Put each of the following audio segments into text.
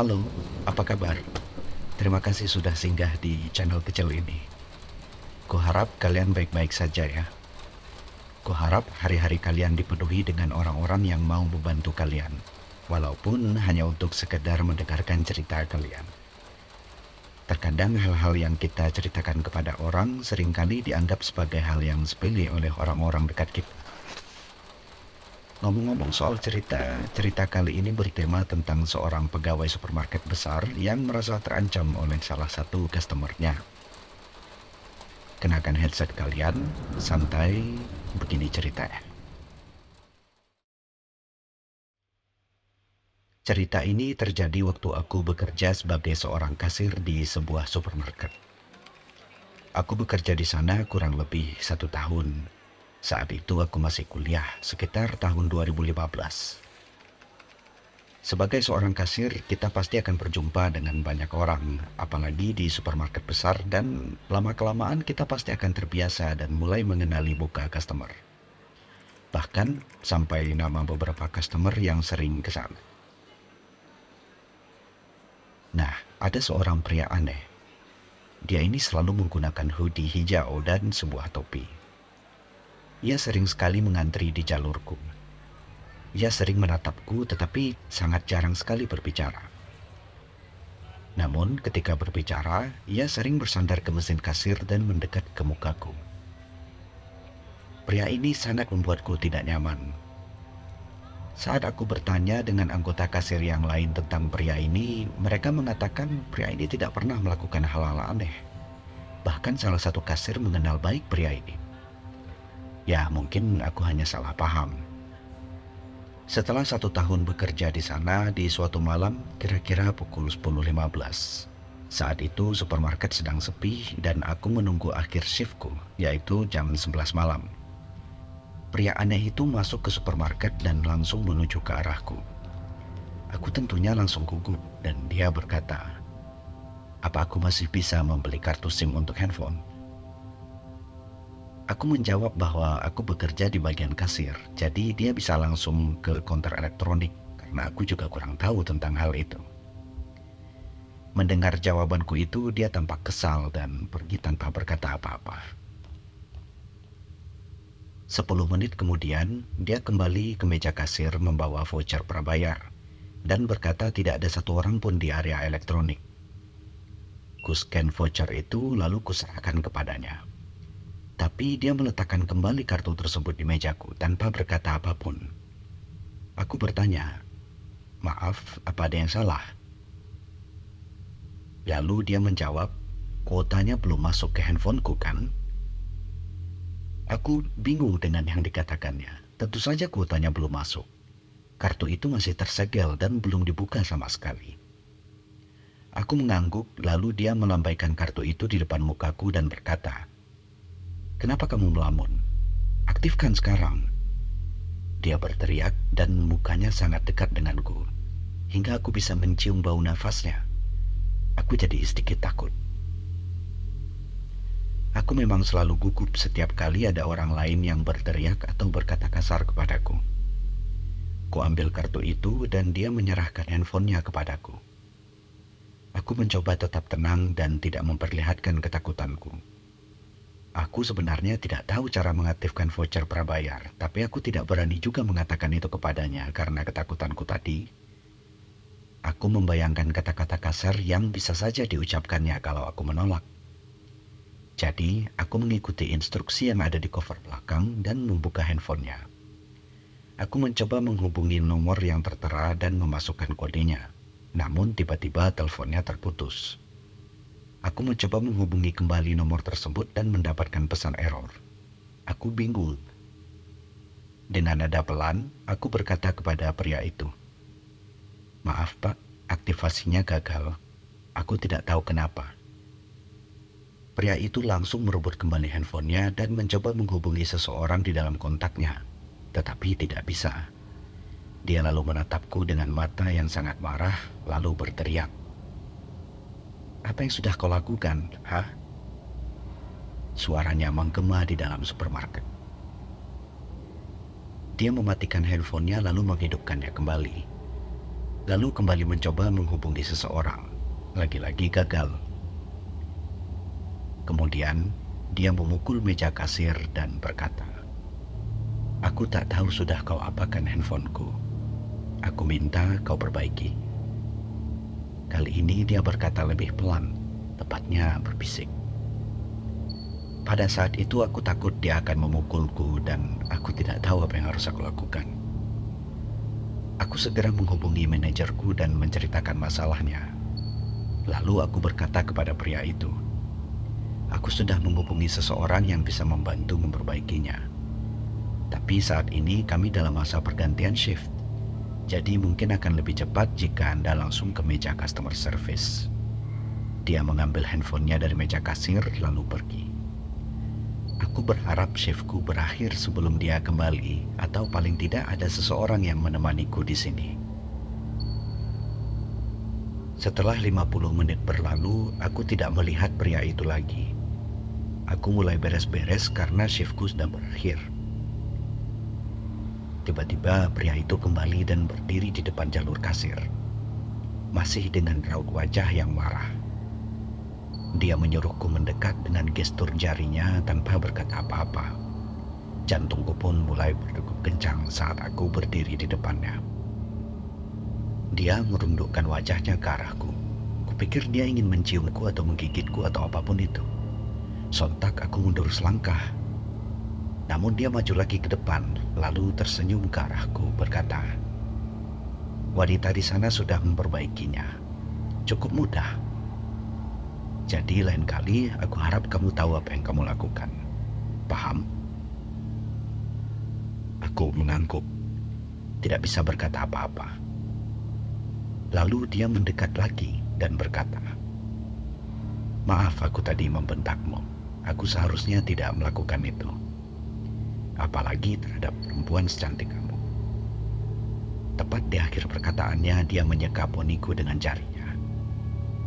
Halo, apa kabar? Terima kasih sudah singgah di channel kecil ini. Kuharap kalian baik-baik saja ya. Kuharap hari-hari kalian dipenuhi dengan orang-orang yang mau membantu kalian, walaupun hanya untuk sekedar mendengarkan cerita kalian. Terkadang hal-hal yang kita ceritakan kepada orang seringkali dianggap sebagai hal yang sepele oleh orang-orang dekat kita. Ngomong-ngomong soal cerita kali ini bertema tentang seorang pegawai supermarket besar yang merasa terancam oleh salah satu customernya. Kenakan headset kalian, santai, begini ceritanya. Cerita ini terjadi waktu aku bekerja sebagai seorang kasir di sebuah supermarket. Aku bekerja di sana kurang lebih 1 tahun. Saat itu aku masih kuliah, sekitar tahun 2015. Sebagai seorang kasir, kita pasti akan berjumpa dengan banyak orang, apalagi di supermarket besar, dan lama-kelamaan kita pasti akan terbiasa dan mulai mengenali muka customer. Bahkan sampai nama beberapa customer yang sering ke sana. Nah, ada seorang pria aneh. Dia ini selalu menggunakan hoodie hijau dan sebuah topi. Ia sering sekali mengantri di jalurku. Ia sering menatapku tetapi sangat jarang sekali berbicara. Namun ketika berbicara, ia sering bersandar ke mesin kasir dan mendekat ke mukaku. Pria ini sangat membuatku tidak nyaman. Saat aku bertanya dengan anggota kasir yang lain tentang pria ini, mereka mengatakan pria ini tidak pernah melakukan hal-hal aneh. Bahkan salah satu kasir mengenal baik pria ini. Ya, mungkin aku hanya salah paham. Setelah 1 tahun bekerja di sana, di suatu malam, kira-kira pukul 10.15. Saat itu supermarket sedang sepi dan aku menunggu akhir shiftku, yaitu jam 11 malam. Pria aneh itu masuk ke supermarket dan langsung menuju ke arahku. Aku tentunya langsung gugup dan dia berkata, "Apa aku masih bisa membeli kartu SIM untuk handphone?" Aku menjawab bahwa aku bekerja di bagian kasir, jadi dia bisa langsung ke konter elektronik karena aku juga kurang tahu tentang hal itu. Mendengar jawabanku itu, dia tampak kesal dan pergi tanpa berkata apa-apa. 10 menit kemudian, dia kembali ke meja kasir membawa voucher prabayar dan berkata tidak ada satu orang pun di area elektronik. Ku scan voucher itu lalu kuserahkan kepadanya. Tapi dia meletakkan kembali kartu tersebut di mejaku tanpa berkata apapun. Aku bertanya, "Maaf, apa ada yang salah?" Lalu dia menjawab, "Kuotanya belum masuk ke handphoneku kan?" Aku bingung dengan yang dikatakannya. Tentu saja kuotanya belum masuk. Kartu itu masih tersegel dan belum dibuka sama sekali. Aku mengangguk, lalu dia melambaikan kartu itu di depan mukaku dan berkata, "Kenapa kamu melamun? Aktifkan sekarang." Dia berteriak dan mukanya sangat dekat denganku, hingga aku bisa mencium bau nafasnya. Aku jadi sedikit takut. Aku memang selalu gugup setiap kali ada orang lain yang berteriak atau berkata kasar kepadaku. Ku ambil kartu itu dan dia menyerahkan handphonenya kepadaku. Aku mencoba tetap tenang dan tidak memperlihatkan ketakutanku. Aku sebenarnya tidak tahu cara mengaktifkan voucher prabayar, tapi aku tidak berani juga mengatakan itu kepadanya karena ketakutanku tadi. Aku membayangkan kata-kata kasar yang bisa saja diucapkannya kalau aku menolak. Jadi, aku mengikuti instruksi yang ada di cover belakang dan membuka handphonenya. Aku mencoba menghubungi nomor yang tertera dan memasukkan kodenya. Namun tiba-tiba teleponnya terputus. Aku mencoba menghubungi kembali nomor tersebut dan mendapatkan pesan error. Aku bingung. Dengan nada pelan, aku berkata kepada pria itu, "Maaf Pak, aktivasinya gagal. Aku tidak tahu kenapa." Pria itu langsung merebut kembali handphonenya dan mencoba menghubungi seseorang di dalam kontaknya, tetapi tidak bisa. Dia lalu menatapku dengan mata yang sangat marah, lalu berteriak, "Apa yang sudah kau lakukan, hah?" Suaranya menggema di dalam supermarket. Dia mematikan handphonenya lalu menghidupkannya kembali. lalu kembali mencoba menghubungi seseorang. Lagi-lagi gagal. Kemudian, dia memukul meja kasir dan berkata, "Aku tak tahu sudah kau apakan handphoneku. Aku minta kau perbaiki." Kali ini dia berkata lebih pelan, tepatnya berbisik. Pada saat itu aku takut dia akan memukulku dan aku tidak tahu apa yang harus aku lakukan. Aku segera menghubungi manajerku dan menceritakan masalahnya. Lalu aku berkata kepada pria itu, "Aku sudah menghubungi seseorang yang bisa membantu memperbaikinya. Tapi saat ini kami dalam masa pergantian shift. Jadi mungkin akan lebih cepat jika Anda langsung ke meja customer service." Dia mengambil handphonenya dari meja kasir lalu pergi. Aku berharap shiftku berakhir sebelum dia kembali, atau paling tidak ada seseorang yang menemaniku di sini. Setelah 50 menit berlalu, aku tidak melihat pria itu lagi. Aku mulai beres-beres karena shiftku sudah berakhir. Tiba-tiba pria itu kembali dan berdiri di depan jalur kasir, masih dengan raut wajah yang marah. Dia menyuruhku mendekat dengan gestur jarinya tanpa berkata apa-apa. Jantungku pun mulai berdegup kencang saat aku berdiri di depannya. Dia merundukkan wajahnya ke arahku. Kupikir dia ingin menciumku atau menggigitku atau apapun itu. Sontak aku mundur selangkah. Namun dia maju lagi ke depan, lalu tersenyum ke arahku berkata, "Wanita di sana sudah memperbaikinya. Cukup mudah. Jadi lain kali aku harap kamu tahu apa yang kamu lakukan. Paham?" Aku mengangguk, tidak bisa berkata apa-apa. Lalu dia mendekat lagi dan berkata, "Maaf aku tadi membentakmu. Aku seharusnya tidak melakukan itu. Apalagi terhadap perempuan secantik kamu." Tepat di akhir perkataannya, dia menyeka poniku dengan jarinya.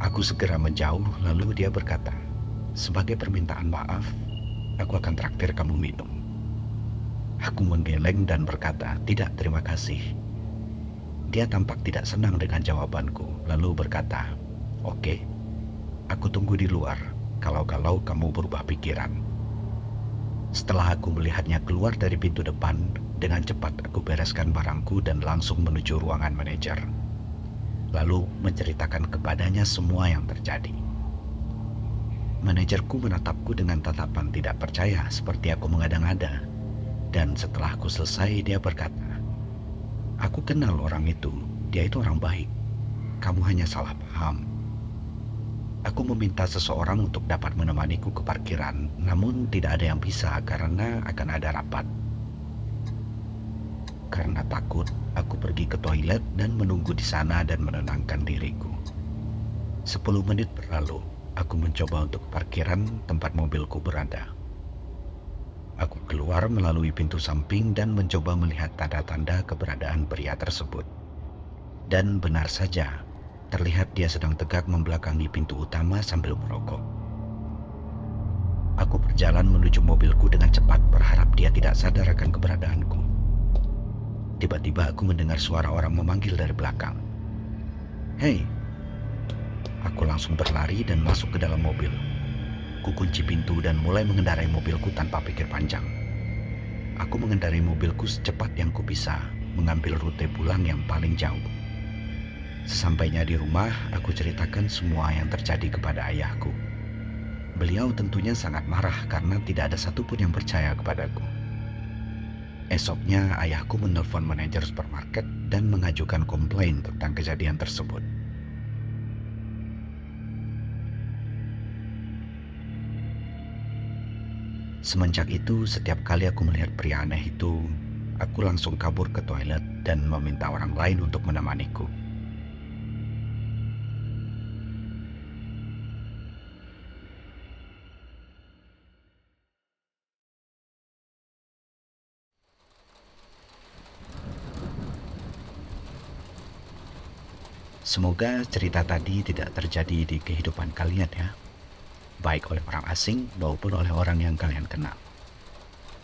Aku segera menjauh, lalu dia berkata, "Sebagai permintaan maaf, aku akan traktir kamu minum." Aku menggeleng dan berkata, "Tidak, terima kasih." Dia tampak tidak senang dengan jawabanku, lalu berkata, "Oke, aku tunggu di luar, kalau-kalau kamu berubah pikiran." Setelah aku melihatnya keluar dari pintu depan, dengan cepat aku bereskan barangku dan langsung menuju ruangan manajer. Lalu menceritakan kepadanya semua yang terjadi. Manajerku menatapku dengan tatapan tidak percaya seperti aku mengada-ngada. Dan setelah aku selesai, dia berkata, "Aku kenal orang itu, dia itu orang baik. Kamu hanya salah paham. Aku meminta seseorang untuk dapat menemaniku ke parkiran, namun tidak ada yang bisa karena akan ada rapat. Karena takut, aku pergi ke toilet dan menunggu di sana dan menenangkan diriku. 10 menit berlalu, aku mencoba untuk parkiran tempat mobilku berada. Aku keluar melalui pintu samping dan mencoba melihat tanda-tanda keberadaan pria tersebut. Dan benar saja, terlihat dia sedang tegak membelakangi pintu utama sambil merokok. Aku berjalan menuju mobilku dengan cepat, berharap dia tidak sadar akan keberadaanku. Tiba-tiba aku mendengar suara orang memanggil dari belakang. "Hei!" Aku langsung berlari dan masuk ke dalam mobil. Kukunci pintu dan mulai mengendarai mobilku tanpa pikir panjang. Aku mengendarai mobilku secepat yang kubisa, mengambil rute pulang yang paling jauh. Sesampainya di rumah, aku ceritakan semua yang terjadi kepada ayahku. Beliau tentunya sangat marah karena tidak ada satupun yang percaya kepadaku. Esoknya, ayahku menelpon manajer supermarket dan mengajukan komplain tentang kejadian tersebut. Semenjak itu, setiap kali aku melihat pria aneh itu, aku langsung kabur ke toilet dan meminta orang lain untuk menemaniku. Semoga cerita tadi tidak terjadi di kehidupan kalian ya, baik oleh orang asing maupun oleh orang yang kalian kenal.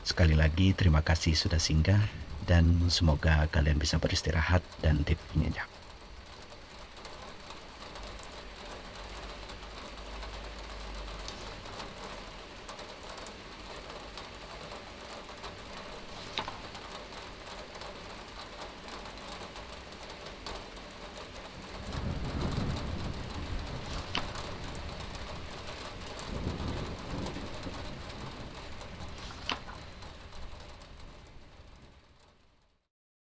Sekali lagi terima kasih sudah singgah dan semoga kalian bisa beristirahat dan tidur nyenyak.